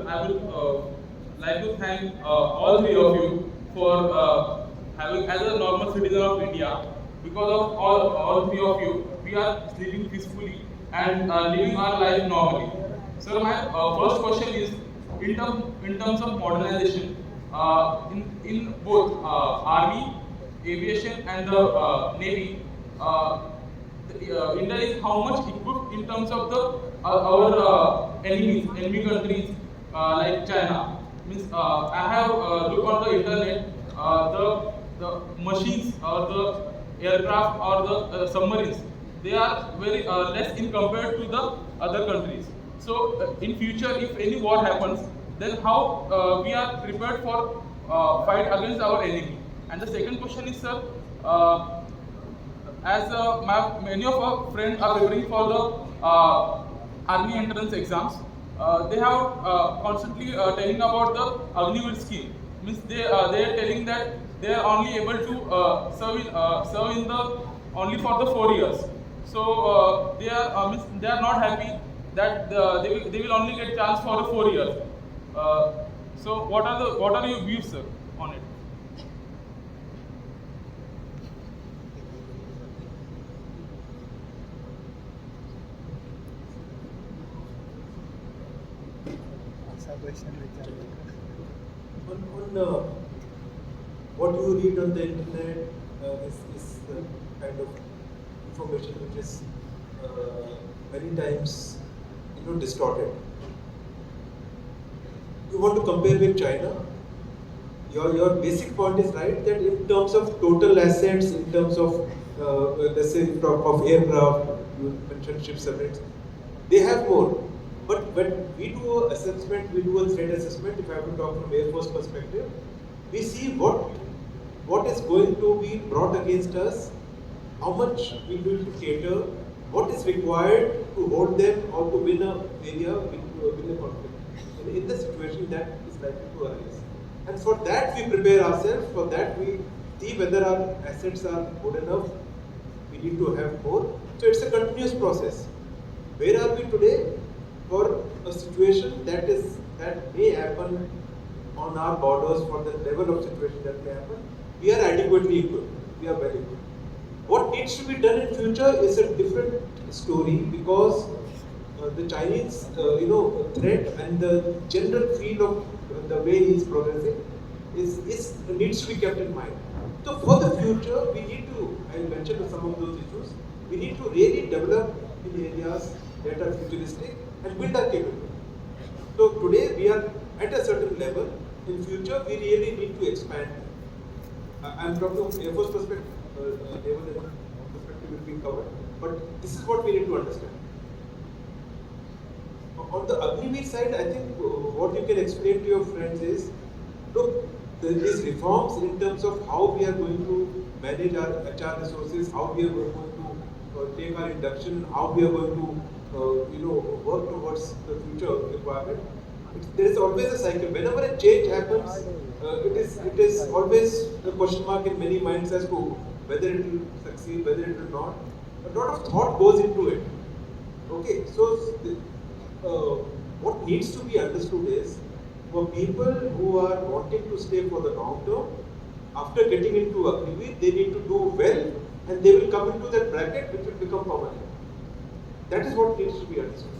I will like to thank all three of you for having, as a normal citizen of India, because of all three of you, we are living peacefully and living our life normally. Sir, my first question is, in terms of modernization, in both army, aviation, and the navy. India is how much equipped in terms of the our enemy countries like China. Means I have looked on the internet, the machines or the aircraft or the submarines, they are very less in compared to the other countries. So in future, if any war happens, then how we are prepared for fight against our enemy. And the second question is, sir, as many of our friends are preparing for the army entrance exams, they have constantly telling about the Agniveer scheme. Means they are telling that they are only able to serve in the only for the 4 years. So they are not happy that they will only get chance for the 4 years. So what are your views, sir, on it? On what you read on the internet is the kind of information which is many times distorted. You want to compare with China? Your basic point is right, that in terms of total assets, in terms of let's say of aircraft, you mentioned ship submarines, they have more. But when we do a assessment, we do a threat assessment. If I have to talk from Air Force perspective, we see what is going to be brought against us, how much we need to cater, what is required to hold them or to win an area, win a conflict. In the situation that is likely to arise. And for that we prepare ourselves, for that we see whether our assets are good enough, we need to have more. So it's a continuous process. Where are we today? For a situation that may happen on our borders, for the level of situation that may happen, we are adequately equipped. We are well equipped. What needs to be done in future is a different story, because the Chinese, threat and the general feel of the way he is progressing needs to be kept in mind. So for the future, we need to, I'll mention some of those issues. We need to really develop in areas that are futuristic and build our capability. So today we are at a certain level. In future, we really need to expand. I'm talking from Air Force perspective, naval perspective will be covered. But this is what we need to understand. On the Agniveer side, I think what you can explain to your friends is, look, these reforms in terms of how we are going to manage our HR resources, how we are going to take our induction, how we are going to work towards the future requirement. There is always a cycle. Whenever a change happens, it is always a question mark in many minds as to whether it will succeed, whether it will not. A lot of thought goes into it. Okay, so what needs to be understood is, for people who are wanting to stay for the long term, after getting into Agniveer, they need to do well, and they will come into that bracket which will become permanent. That is what needs to be understood.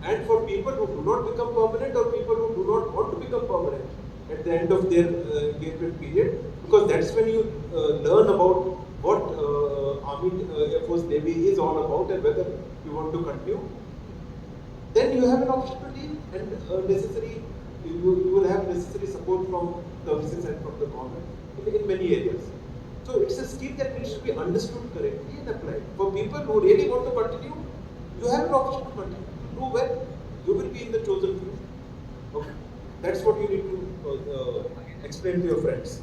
And for people who do not become permanent, or people who do not want to become permanent at the end of their engagement period, because that's when you learn about what Army, Air Force, Navy is all about, and whether you want to continue. Then you have an opportunity, and you will have necessary support from services and from the government in many areas. So it's a scheme that needs to be understood correctly and applied. For people who really want to continue, you have an option to continue. Do well, you will be in the chosen few. Okay. That's what you need to explain to your friends.